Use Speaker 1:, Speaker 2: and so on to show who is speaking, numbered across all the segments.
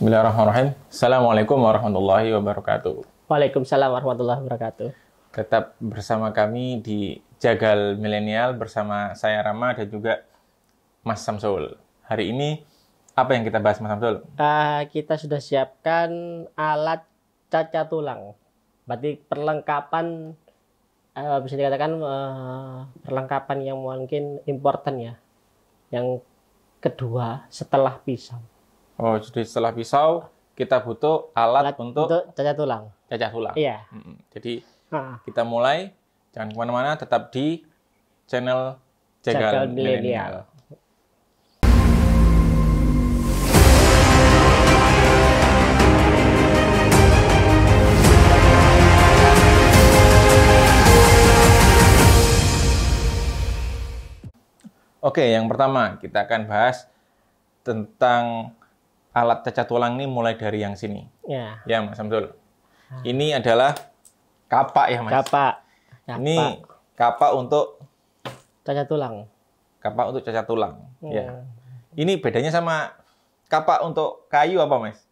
Speaker 1: Bismillahirrahmanirrahim. Assalamualaikum warahmatullahi wabarakatuh.
Speaker 2: Waalaikumsalam warahmatullahi wabarakatuh.
Speaker 1: Tetap bersama kami di Jagal Milenial bersama saya Rama dan juga Mas Samsul. Hari ini apa yang kita bahas, Mas Samsul?
Speaker 2: Kita sudah siapkan alat cacat tulang. Berarti perlengkapan bisa dikatakan perlengkapan yang mungkin important ya. Yang kedua setelah pisau.
Speaker 1: Oh, jadi setelah pisau kita butuh alat untuk
Speaker 2: cacat tulang.
Speaker 1: cacat tulang.
Speaker 2: Iya.
Speaker 1: Jadi kita mulai, jangan kemana-mana, tetap di channel Jagal Milenial. Oke, yang pertama kita akan bahas tentang alat cacat tulang ini mulai dari yang sini.
Speaker 2: Ya.
Speaker 1: Ya, Mas Samsul. Ini adalah kapak ya, Mas.
Speaker 2: Kapak.
Speaker 1: Ini kapak untuk
Speaker 2: cacat tulang.
Speaker 1: Kapak untuk cacat tulang. Ya. Ini bedanya sama kapak untuk kayu apa, Mas?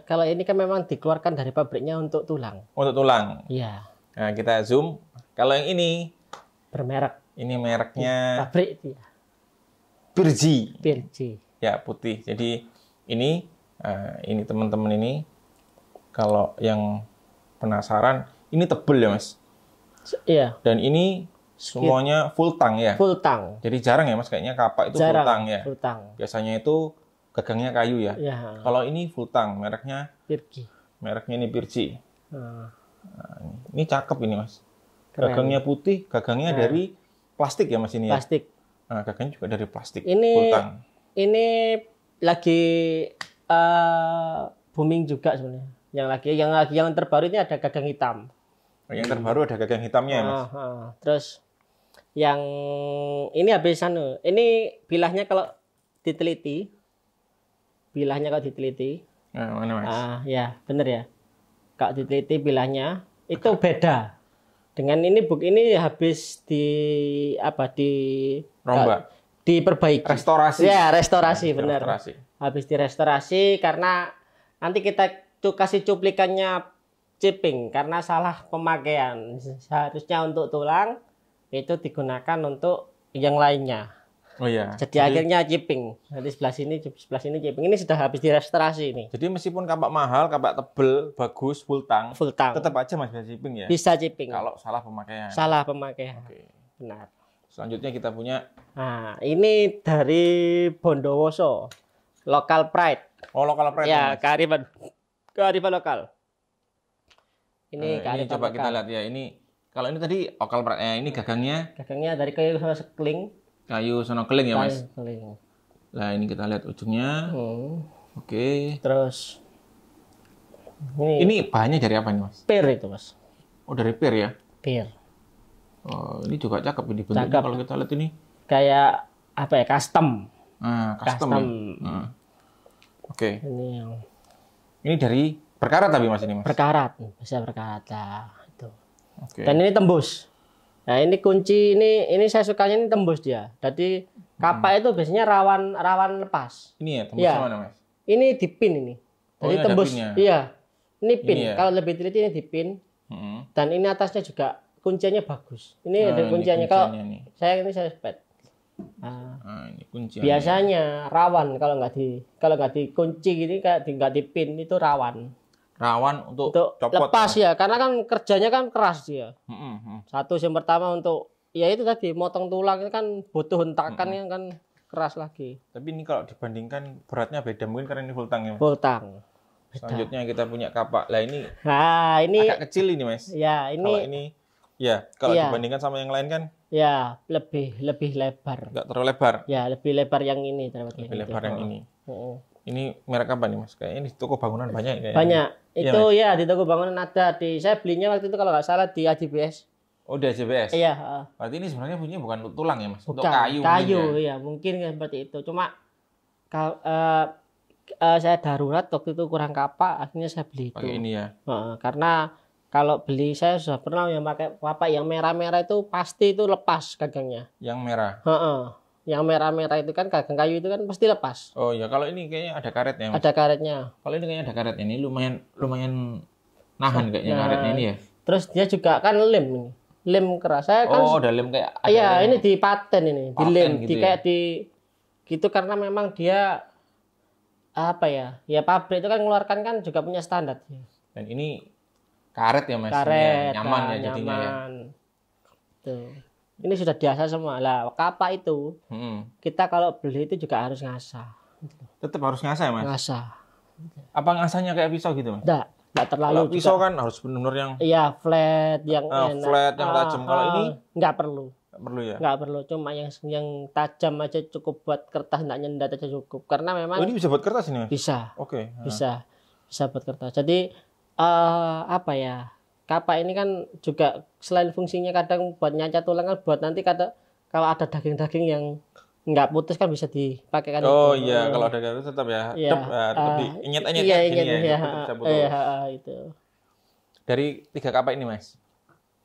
Speaker 2: Kalau ini kan memang dikeluarkan dari pabriknya untuk tulang.
Speaker 1: Untuk tulang.
Speaker 2: Iya.
Speaker 1: Nah, kita zoom. Kalau yang ini
Speaker 2: Bermerek.
Speaker 1: ini mereknya
Speaker 2: Pabrik itu ya.
Speaker 1: Birji.
Speaker 2: Birji.
Speaker 1: Ya, putih. Jadi ini teman-teman ini kalau yang penasaran, ini tebel ya, Mas.
Speaker 2: Iya.
Speaker 1: Dan ini semuanya full tang ya.
Speaker 2: Full tang.
Speaker 1: Jadi jarang ya, Mas, kayaknya kapak itu
Speaker 2: Jarang,
Speaker 1: full tang ya.
Speaker 2: Full tang.
Speaker 1: Biasanya itu gagangnya kayu ya.
Speaker 2: Ya.
Speaker 1: Kalau ini full tang, mereknya
Speaker 2: Birji.
Speaker 1: ini Birji.
Speaker 2: Nah,
Speaker 1: Ini cakep ini, Mas.
Speaker 2: keren.
Speaker 1: Gagangnya putih, gagangnya dari plastik ya, Mas, ini ya.
Speaker 2: Plastik.
Speaker 1: Nah, gagangnya juga dari plastik.
Speaker 2: Ini
Speaker 1: Full tang.
Speaker 2: ini lagi booming juga sebenarnya. Yang terbaru ini ada gagang hitam.
Speaker 1: Yang terbaru ada gagang hitamnya ya, Mas.
Speaker 2: Terus yang ini habisan. Ini bilahnya kalau diteliti.
Speaker 1: Nah, mana, Mas?
Speaker 2: Ya, bener ya. Kalau diteliti bilahnya itu beda. Dengan ini ini habis
Speaker 1: Rombak.
Speaker 2: Diperbaiki.
Speaker 1: Restorasi.
Speaker 2: Ya, restorasi benar.
Speaker 1: Restorasi.
Speaker 2: Habis direstorasi karena nanti kita tuh kasih cuplikannya chipping karena salah pemakaian. Seharusnya untuk tulang itu digunakan untuk yang lainnya.
Speaker 1: Oh iya.
Speaker 2: Jadi akhirnya chipping. Nanti sebelah sini chipping. Ini sudah habis direstorasi ini.
Speaker 1: Jadi meskipun kapak mahal, kapak tebel, bagus, full tang,
Speaker 2: Full tang.
Speaker 1: tetap aja Mas bisa chipping ya.
Speaker 2: Bisa chipping.
Speaker 1: Kalau salah pemakaian.
Speaker 2: Salah pemakaian.
Speaker 1: Oke.
Speaker 2: Benar.
Speaker 1: Selanjutnya kita punya
Speaker 2: Ini dari Bondowoso. Local pride.
Speaker 1: lokal pride.
Speaker 2: Ya,
Speaker 1: Mas.
Speaker 2: kearifan lokal.
Speaker 1: Ini coba kita lihat ya. Ini kalau ini tadi lokal pride. Ini gagangnya
Speaker 2: Gagangnya dari kayu sekeling.
Speaker 1: kayu sonokeling ya, Mas.
Speaker 2: Keling.
Speaker 1: Nah, ini kita lihat ujungnya. Oke.
Speaker 2: Terus
Speaker 1: Ini bahannya dari apa nih, Mas?
Speaker 2: pir itu, Mas.
Speaker 1: Oh, dari pir ya.
Speaker 2: Pir.
Speaker 1: Oh, ini juga cakep ini bentuknya
Speaker 2: Cakep.
Speaker 1: kalau kita lihat ini.
Speaker 2: Kayak apa ya? Custom.
Speaker 1: Custom. Ya? Oke.
Speaker 2: Ini
Speaker 1: dari berkarat tapi Mas ini, Mas.
Speaker 2: berkarat, bisa berkarat lah itu.
Speaker 1: Oke.
Speaker 2: Dan ini tembus. Nah, ini kunci ini saya sukanya ini tembus dia. Jadi kapak itu biasanya rawan lepas.
Speaker 1: Ini ya tembus
Speaker 2: Iya.
Speaker 1: mana, Mas?
Speaker 2: Ini dipin ini.
Speaker 1: Oh,
Speaker 2: Jadi
Speaker 1: ini ada
Speaker 2: tembus.
Speaker 1: pinnya.
Speaker 2: Iya. Ini pin.
Speaker 1: Ini ya?
Speaker 2: Kalau lebih teliti ini dipin. Dan ini atasnya juga kunciannya bagus. Ini ada
Speaker 1: ini
Speaker 2: kunciannya. Kalau
Speaker 1: nih.
Speaker 2: saya spet.
Speaker 1: Ini kunci.
Speaker 2: Biasanya rawan kalau nggak dikunci gini kayak nggak dipin itu rawan.
Speaker 1: Rawan untuk copot.
Speaker 2: Lepas ya, karena kan kerjanya kan keras dia.
Speaker 1: Satu.
Speaker 2: Yang pertama untuk ya itu tadi motong tulang itu kan butuh hentakan yang kan keras lagi.
Speaker 1: Tapi ini kalau dibandingkan beratnya beda mungkin karena ini full tang ya, Mas.
Speaker 2: Full tang.
Speaker 1: Selanjutnya kita punya kapak. Lah ini
Speaker 2: Ini
Speaker 1: agak kecil ini, Mas.
Speaker 2: ya
Speaker 1: Kalau dibandingkan sama yang lain kan
Speaker 2: ya lebih lebar.
Speaker 1: nggak terlalu lebar.
Speaker 2: Ya, lebih lebar yang ini
Speaker 1: Lebih lebar yang ini. Ini merek apa nih, Mas? Kayaknya di toko bangunan banyak ya.
Speaker 2: Banyak.
Speaker 1: Iya,
Speaker 2: Itu ya di toko bangunan ada saya belinya waktu itu kalau nggak salah di AJBS.
Speaker 1: Oh, di AJBS.
Speaker 2: Iya,
Speaker 1: Berarti ini sebenarnya punya bukan untuk tulang ya, Mas? Untuk
Speaker 2: bukan,
Speaker 1: kayu.
Speaker 2: kayu
Speaker 1: mungkin ya?
Speaker 2: ya mungkin kan seperti itu. Cuma saya darurat waktu itu kurang kapak, akhirnya saya beli itu.
Speaker 1: Pakai ini ya.
Speaker 2: Karena kalau beli saya sudah pernah yang pakai kapak yang merah-merah itu pasti itu lepas gagangnya.
Speaker 1: Yang merah.
Speaker 2: Yang merah-merah itu kan gagang kayu itu kan pasti lepas.
Speaker 1: Oh ya, kalau ini kayaknya ada karetnya, Mas.
Speaker 2: Ada karetnya.
Speaker 1: Kalau ini kayaknya ada karetnya. Ini lumayan nahan kayaknya karetnya ini ya.
Speaker 2: Terus dia juga kan lem ini. Lem keras. Saya kan
Speaker 1: Oh, ada lem kayak ada
Speaker 2: iya,
Speaker 1: lem.
Speaker 2: ini di paten ini, di
Speaker 1: Paten
Speaker 2: lem,
Speaker 1: gitu
Speaker 2: di
Speaker 1: ya?
Speaker 2: kayak di gitu karena memang dia apa ya? Ya pabrik itu kan mengeluarkan kan juga punya standar.
Speaker 1: Dan ini karet ya, Mas. Ini ya,
Speaker 2: Karet,
Speaker 1: nyaman
Speaker 2: nah,
Speaker 1: ya jadinya ya.
Speaker 2: nyaman. Tuh. Ini sudah biasa semua. Lah, kapak itu kita kalau beli itu juga harus ngasah.
Speaker 1: Tetap harus ngasah ya, Mas.
Speaker 2: Ngasah.
Speaker 1: Apa ngasahnya kayak pisau gitu, Mas?
Speaker 2: Enggak terlalu
Speaker 1: Kalau
Speaker 2: juga.
Speaker 1: pisau kan harus benar-benar yang
Speaker 2: Iya, flat yang enak.
Speaker 1: flat, yang tajam. Kalau ini
Speaker 2: nggak perlu.
Speaker 1: nggak perlu ya.
Speaker 2: Nggak perlu, cuma yang tajam aja cukup buat kertas, nggak nyendat aja cukup. Karena memang
Speaker 1: Oh, ini bisa buat kertas ini, Mas?
Speaker 2: bisa.
Speaker 1: Oke.
Speaker 2: Bisa buat kertas. Jadi apa ya, kapak ini kan juga selain fungsinya kadang buat nyancat tulang kan buat nanti kalau ada daging-daging yang nggak putus kan bisa dipakai kan.
Speaker 1: Oh
Speaker 2: itu.
Speaker 1: iya, kalau ada garis tetap ya.
Speaker 2: Iya,
Speaker 1: Tetap diinyet-inyet
Speaker 2: iya,
Speaker 1: kayak gini
Speaker 2: ingat,
Speaker 1: ya.
Speaker 2: iya,
Speaker 1: Tetap bisa putus.
Speaker 2: itu.
Speaker 1: Dari 3 kapak ini, Mas,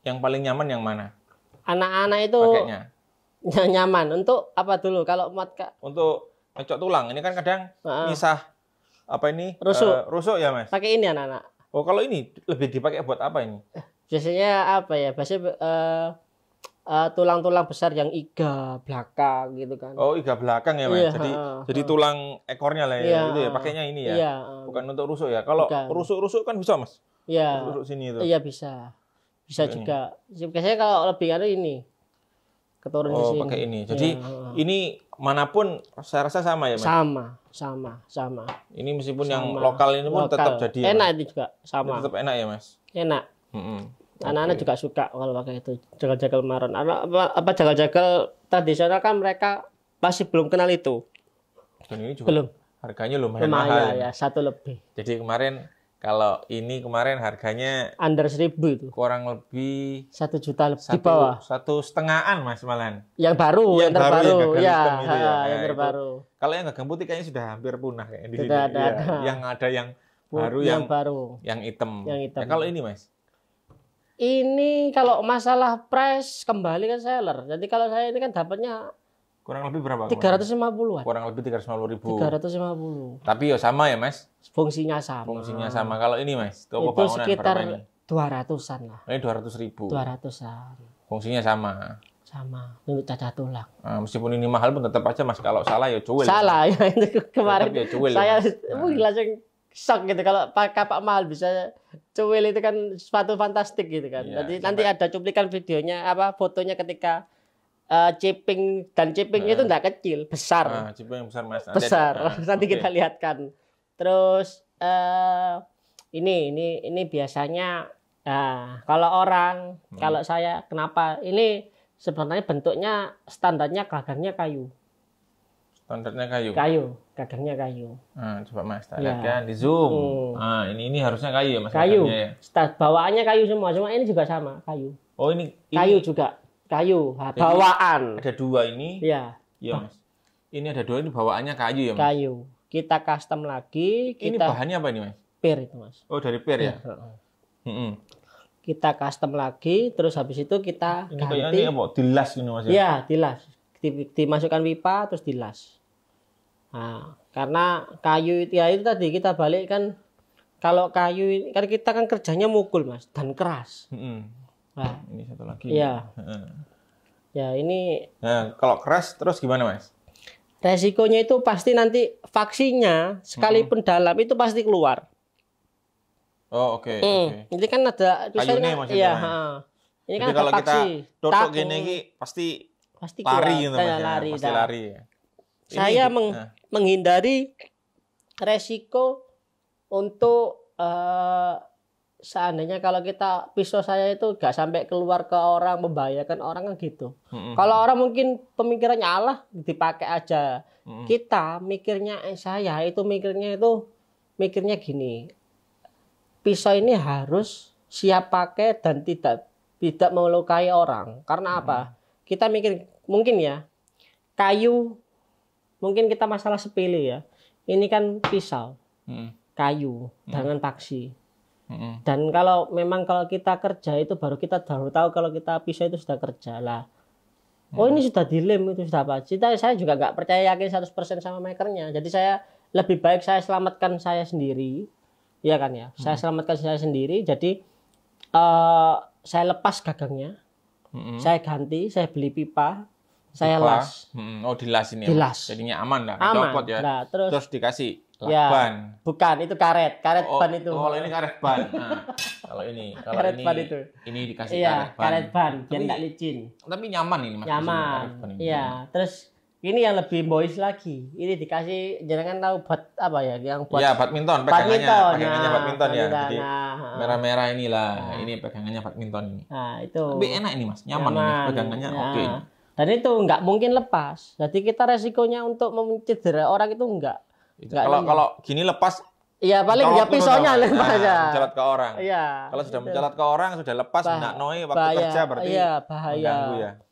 Speaker 1: yang paling nyaman yang mana
Speaker 2: Anak-anak itu
Speaker 1: pakainya?
Speaker 2: nyaman untuk apa dulu kalau
Speaker 1: Untuk ngecok tulang. Ini kan kadang misah apa ini?
Speaker 2: Rusuk.
Speaker 1: Rusuk ya, Mas.
Speaker 2: pakai ini anak-anak.
Speaker 1: Oh, kalau ini lebih dipakai buat apa ini?
Speaker 2: Biasanya apa ya? Biasanya tulang-tulang besar yang iga belakang gitu kan.
Speaker 1: Oh, iga belakang ya, Mas.
Speaker 2: Iya,
Speaker 1: jadi tulang ekornya lah ya.
Speaker 2: Iya,
Speaker 1: Itu ya pakainya ini ya.
Speaker 2: Iya,
Speaker 1: Bukan untuk rusuk ya. Kalau
Speaker 2: bukan.
Speaker 1: rusuk-rusuk kan bisa, Mas.
Speaker 2: Iya.
Speaker 1: Rusuk sini itu.
Speaker 2: Iya bisa. Bisa
Speaker 1: Pakai
Speaker 2: juga. Biasanya kalau lebih ada ini keturun di
Speaker 1: Oh,
Speaker 2: sini.
Speaker 1: pakai ini. Jadi
Speaker 2: Iya,
Speaker 1: ini manapun saya rasa sama ya, Mas.
Speaker 2: sama.
Speaker 1: Ini meskipun yang
Speaker 2: Sama.
Speaker 1: lokal ini pun tetap
Speaker 2: Lokal.
Speaker 1: jadi ya,
Speaker 2: enak
Speaker 1: Mas?
Speaker 2: itu juga sama.
Speaker 1: Tetap enak ya, Mas.
Speaker 2: Enak.
Speaker 1: Mm-mm.
Speaker 2: Anak-anak juga suka kalau pakai itu jagal-jagal maron. Apa jagal-jagal tradisional kan mereka masih belum kenal itu.
Speaker 1: Dan ini juga
Speaker 2: Belum.
Speaker 1: harganya lumayan mahal.
Speaker 2: Ya, satu lebih.
Speaker 1: Jadi kalau ini kemarin harganya
Speaker 2: Under 1.000 itu.
Speaker 1: kurang lebih
Speaker 2: 1 juta lebih di bawah.
Speaker 1: 1,5-an, Mas, malahan.
Speaker 2: Yang baru, yang terbaru.
Speaker 1: yang gagal
Speaker 2: Ya,
Speaker 1: hitam itu ya. Nah,
Speaker 2: yang
Speaker 1: itu.
Speaker 2: terbaru.
Speaker 1: Kalau yang gagang putih kayaknya sudah hampir punah kayak di sini.
Speaker 2: Sudah ada.
Speaker 1: Iya, yang ada yang baru yang
Speaker 2: baru.
Speaker 1: yang hitam.
Speaker 2: Yang hitam.
Speaker 1: Nah, kalau ini, Mas.
Speaker 2: Ini kalau masalah price kembali kan seller. Jadi kalau saya ini kan dapatnya
Speaker 1: Kurang lebih berapa?
Speaker 2: 350-an.
Speaker 1: Kurang lebih 350.000.
Speaker 2: 350.
Speaker 1: Tapi ya sama ya, Mas.
Speaker 2: Fungsinya sama.
Speaker 1: Fungsinya sama. Kalau ini, Mas, toko
Speaker 2: Itu
Speaker 1: bangunan
Speaker 2: sekitar
Speaker 1: berapa ini?
Speaker 2: 200-an lah.
Speaker 1: Ini 200.000.
Speaker 2: 200-an.
Speaker 1: Fungsinya sama.
Speaker 2: Sama. Untuk cacat tulang.
Speaker 1: Nah, meskipun ini mahal pun tetap aja, Mas, kalau salah ya cuel.
Speaker 2: Salah ya itu kemarin.
Speaker 1: Tetap ya cuel,
Speaker 2: Saya
Speaker 1: Mas.
Speaker 2: langsung shock gitu kalau pakai kapak mahal bisa cuil itu kan sepatu fantastik gitu kan.
Speaker 1: Iya,
Speaker 2: Jadi nanti ada cuplikan videonya fotonya ketika chipping dan chippingnya itu enggak kecil, besar.
Speaker 1: Nah, cipu yang besar, Mas.
Speaker 2: Besar. Nanti
Speaker 1: oke.
Speaker 2: kita lihatkan. Terus ini biasanya kalau orang kalau saya kenapa ini sebenarnya bentuknya standarnya gagangnya kayu.
Speaker 1: Standarnya kayu.
Speaker 2: Gagangnya kayu.
Speaker 1: Nah, coba Mas, kita
Speaker 2: Ya.
Speaker 1: lihat kan di zoom. Nah, ini harusnya kayu ya, Mas.
Speaker 2: Kayu.
Speaker 1: gagangnya ya.
Speaker 2: Bawaannya kayu semua. Cuma ini juga sama, kayu.
Speaker 1: Oh, ini
Speaker 2: Kayu juga. Kayu. Bawaan.
Speaker 1: ada 2 ini.
Speaker 2: Ya,
Speaker 1: Iya, Mas. Ini ada 2 ini bawaannya kayu ya, Mas.
Speaker 2: kayu. Kita custom lagi,
Speaker 1: Ini
Speaker 2: kita
Speaker 1: bahannya apa ini, Mas?
Speaker 2: pair itu, Mas.
Speaker 1: Oh, dari pear ya?
Speaker 2: Heeh.
Speaker 1: Mm-mm.
Speaker 2: Kita custom lagi, terus habis itu kita
Speaker 1: Ini kayak
Speaker 2: ganti.
Speaker 1: ini apa? Dilas ini, Mas ya?
Speaker 2: Ya, dilas. Dimasukkan pipa terus dilas. Nah, karena kayu itu ya itu tadi kita balik kan kalau kayu kan kita kan kerjanya mukul, Mas, dan keras.
Speaker 1: Mm-mm.
Speaker 2: Nah,
Speaker 1: Ini satu lagi.
Speaker 2: iya.
Speaker 1: Heeh.
Speaker 2: Ya ini
Speaker 1: Nah, kalau keras terus gimana, Mas?
Speaker 2: resikonya itu pasti nanti vaksinya sekalipun dalam itu pasti keluar.
Speaker 1: Oh, oke. Oke.
Speaker 2: Ini kan ada
Speaker 1: Kayunya
Speaker 2: tulisannya,
Speaker 1: maksudnya.
Speaker 2: iya, ini
Speaker 1: Jadi
Speaker 2: kan ada
Speaker 1: kalau kita
Speaker 2: vaksi.
Speaker 1: tutup
Speaker 2: Takut.
Speaker 1: gini iki pasti
Speaker 2: Pasti
Speaker 1: lari
Speaker 2: keluar.
Speaker 1: gitu, Mas. Ya?
Speaker 2: Lari,
Speaker 1: Pasti
Speaker 2: dah.
Speaker 1: lari ya.
Speaker 2: Saya
Speaker 1: Ini- nah.
Speaker 2: menghindari resiko untuk seandainya kalau kita pisau saya itu gak sampai keluar ke orang membahayakan orang kan gitu.
Speaker 1: Mm-mm.
Speaker 2: Kalau orang mungkin pemikirannya Allah dipakai aja.
Speaker 1: Mm-mm.
Speaker 2: Kita mikirnya saya itu mikirnya gini. Pisau ini harus siap pakai dan tidak melukai orang. Karena apa? Kita mikir mungkin ya kayu mungkin kita masalah sepele ya. Ini kan pisau,
Speaker 1: Mm-mm.
Speaker 2: kayu dengan paksi.
Speaker 1: Mm-mm.
Speaker 2: Dan kalau kita kerja itu baru kita tahu kalau kita pisau itu sudah kerja lah. Oh ini sudah dilem, itu sudah apa? Saya juga nggak percaya yakin 100% sama makernya. Jadi saya lebih baik saya selamatkan saya sendiri, ya kan ya. Saya selamatkan saya sendiri. Jadi saya lepas gagangnya, saya ganti, saya beli pipa, saya las.
Speaker 1: Oh dilas ini.
Speaker 2: Dilas.
Speaker 1: Jadinya aman lah.
Speaker 2: Aman.
Speaker 1: Copot ya.
Speaker 2: Nah, terus
Speaker 1: dikasih
Speaker 2: ya,
Speaker 1: lakban.
Speaker 2: bukan itu karet ban itu.
Speaker 1: Kalau ini karet ban. Nah, kalau ini
Speaker 2: ban itu.
Speaker 1: Ini dikasih
Speaker 2: karet ban biar nggak licin.
Speaker 1: Tapi nyaman ini Mas.
Speaker 2: Nyaman. Iya, terus ini yang lebih boys lagi. Ini dikasih jangan tahu buat apa ya, yang buat.
Speaker 1: Iya, badminton, pegangannya badminton ya. Jadi merah-merah inilah. Ini pegangannya badminton ini.
Speaker 2: Nah, itu.
Speaker 1: Tapi enak ini Mas, nyaman. Ini pegangannya oke.
Speaker 2: Dan itu nggak mungkin lepas. Jadi kita resikonya untuk mencedera orang itu enggak.
Speaker 1: Kalau gini lepas,
Speaker 2: iya paling ya pisaunya lepas ya.
Speaker 1: Mencelat ke orang.
Speaker 2: Iya.
Speaker 1: Kalau sudah mencelat ke orang, sudah lepas, nak noi waktu kerja berarti.
Speaker 2: Iya, bahaya.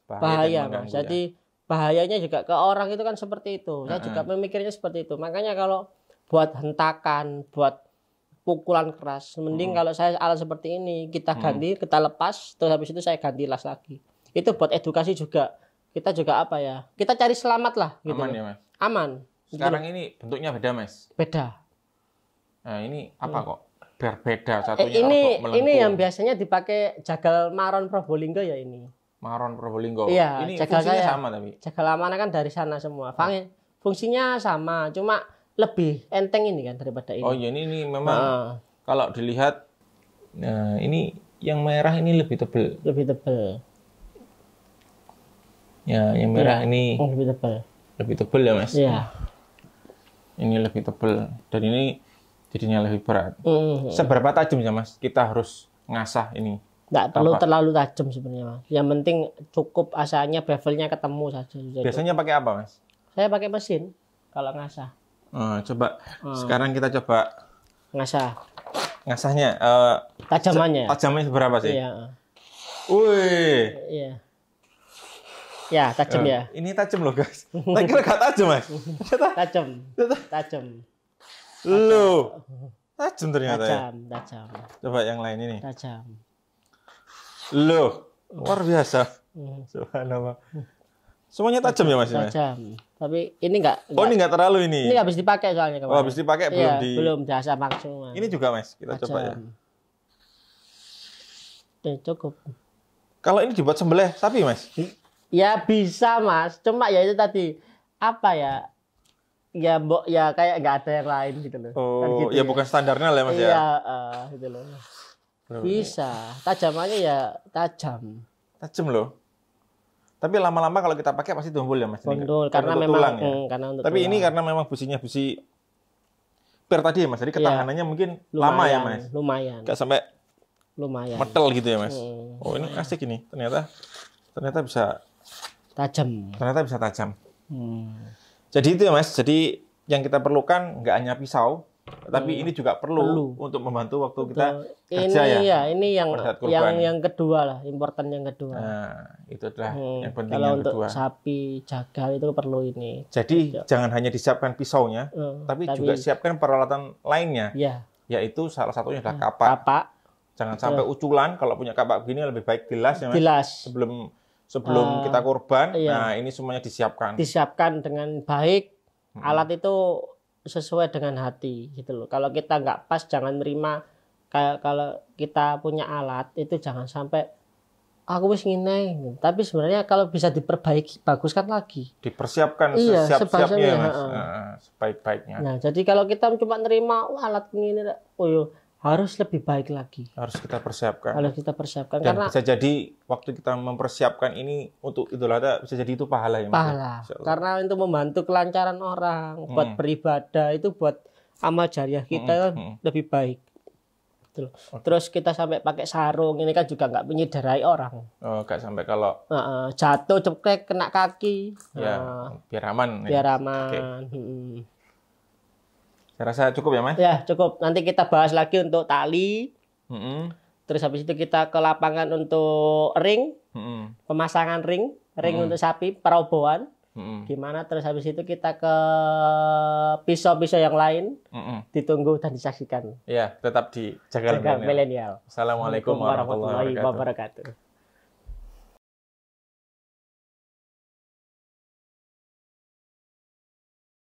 Speaker 2: Bahaya. Jadi bahayanya juga ke orang itu kan seperti itu. Saya juga memikirnya seperti itu. Makanya kalau buat hentakan, buat pukulan keras, mending kalau saya alat seperti ini kita ganti, kita lepas, terus habis itu saya ganti las lagi. Itu buat edukasi juga. Kita juga apa ya? Kita cari selamat lah. Gitu.
Speaker 1: Aman ya Mas.
Speaker 2: Aman.
Speaker 1: Sekarang ini bentuknya beda Mas.
Speaker 2: Beda.
Speaker 1: Nah ini apa kok berbeda satunya?
Speaker 2: Ini yang biasanya dipakai jagal Maron Probolinggo ya ini.
Speaker 1: Maron Probolinggo.
Speaker 2: Iya.
Speaker 1: Ini
Speaker 2: jagal
Speaker 1: fungsinya
Speaker 2: saya
Speaker 1: sama tapi.
Speaker 2: Jagal amanah kan dari sana semua. Fungsinya sama, cuma lebih enteng ini kan daripada ini.
Speaker 1: Oh iya ini memang kalau dilihat, nah ini yang merah ini lebih tebal.
Speaker 2: Lebih tebal.
Speaker 1: Ya yang merah ini
Speaker 2: lebih tebal.
Speaker 1: Lebih tebal ya Mas.
Speaker 2: Iya.
Speaker 1: Ini lebih tebal dan ini jadinya lebih berat. Seberapa tajam ya Mas? Kita harus ngasah ini.
Speaker 2: Nggak perlu terlalu tajam sebenarnya Mas. Yang penting cukup asalnya bevelnya ketemu saja.
Speaker 1: Biasanya pakai apa Mas?
Speaker 2: Saya pakai mesin kalau ngasah.
Speaker 1: Coba sekarang kita coba
Speaker 2: ngasah.
Speaker 1: Ngasahnya.
Speaker 2: Tajamannya.
Speaker 1: Tajamnya seberapa sih?
Speaker 2: Iya.
Speaker 1: Wih.
Speaker 2: Iya. Ya, tajam ya.
Speaker 1: Ini tajam loh, guys. Saya kira gak tajam, Mas.
Speaker 2: Tajam.
Speaker 1: Loh. Tajam ternyata ya.
Speaker 2: Tajam.
Speaker 1: Coba yang lain ini.
Speaker 2: Tajam.
Speaker 1: Loh, luar biasa. Subhanallah. Semuanya tajam ya, Mas?
Speaker 2: Tajam. Tapi ini enggak.
Speaker 1: Oh, ini enggak terlalu ini.
Speaker 2: Ini habis dipakai soalnya kemarin.
Speaker 1: Oh, habis dipakai
Speaker 2: belum diasah langsung.
Speaker 1: Ini juga, Mas. Kita
Speaker 2: tajam.
Speaker 1: Coba ya.
Speaker 2: Cukup.
Speaker 1: Kalau ini dibuat sembelih sapi, Mas?
Speaker 2: Ya bisa Mas, cuma ya itu tadi apa ya? Ya ya kayak nggak ada yang lain gitu loh.
Speaker 1: Oh,
Speaker 2: kan gitu
Speaker 1: ya bukan standarnya lah Mas ya.
Speaker 2: Iya, gitu loh. Bisa, tajamannya ya tajam.
Speaker 1: Tajam loh. Tapi lama-lama kalau kita pakai pasti tumpul ya Mas.
Speaker 2: Tumpul karena memang
Speaker 1: tulang, ya?
Speaker 2: karena untuk
Speaker 1: tapi
Speaker 2: tulang.
Speaker 1: Ini karena memang businya busi per tadi ya Mas. Jadi ketahanannya mungkin
Speaker 2: lumayan,
Speaker 1: lama ya Mas.
Speaker 2: Lumayan.
Speaker 1: Nggak sampai metel gitu ya Mas. Oh ini asik ini. Ternyata bisa tajam. Jadi itu ya Mas. Jadi yang kita perlukan nggak hanya pisau, tapi ini juga perlu untuk membantu waktu kita kerja ya.
Speaker 2: Ini yang kedua lah, important yang kedua.
Speaker 1: Nah, itu adalah yang penting
Speaker 2: kalau
Speaker 1: yang
Speaker 2: untuk
Speaker 1: kedua.
Speaker 2: Sapi, jagal itu perlu ini.
Speaker 1: Jadi jangan hanya disiapkan pisaunya, tapi juga siapkan peralatan lainnya.
Speaker 2: Ya.
Speaker 1: Yaitu salah satunya adalah kapak. Jangan sampai uculan. Kalau punya kapak begini lebih baik dilas ya Mas.
Speaker 2: Dilas.
Speaker 1: Sebelum kita kurban, nah ini semuanya disiapkan.
Speaker 2: Disiapkan dengan baik, alat itu sesuai dengan hati gitu loh. Kalau kita nggak pas, jangan menerima. Kayak kalau kita punya alat itu jangan sampai aku wis ngene. Tapi sebenarnya kalau bisa diperbaiki, baguskan lagi.
Speaker 1: Dipersiapkan
Speaker 2: sesiap-siapnya
Speaker 1: Mas. Sebaik-baiknya.
Speaker 2: Nah jadi kalau kita cuma nerima alat ini, harus lebih baik lagi.
Speaker 1: Harus kita persiapkan.
Speaker 2: Dan
Speaker 1: karena bisa jadi waktu kita mempersiapkan ini untuk Idul Adha bisa jadi itu pahala ya Mas.
Speaker 2: Pahala. Karena untuk membantu kelancaran orang, buat beribadah itu buat amal jariah kita lebih baik. Terus kita sampai pakai sarung ini kan juga nggak menyederai orang.
Speaker 1: Oh, nggak sampai kalau
Speaker 2: jatuh ceklek kena kaki.
Speaker 1: Ya, biar aman.
Speaker 2: Biar aman. Okay.
Speaker 1: Saya rasa cukup ya Mas?
Speaker 2: Ya cukup. Nanti kita bahas lagi untuk tali. Terus habis itu kita ke lapangan untuk ring. Pemasangan ring untuk sapi, perobohan. Gimana? Terus habis itu kita ke pisau-pisau yang lain. Ditunggu dan disaksikan.
Speaker 1: Ya, tetap di Jagal
Speaker 2: Milenial.
Speaker 1: Assalamualaikum warahmatullahi wabarakatuh.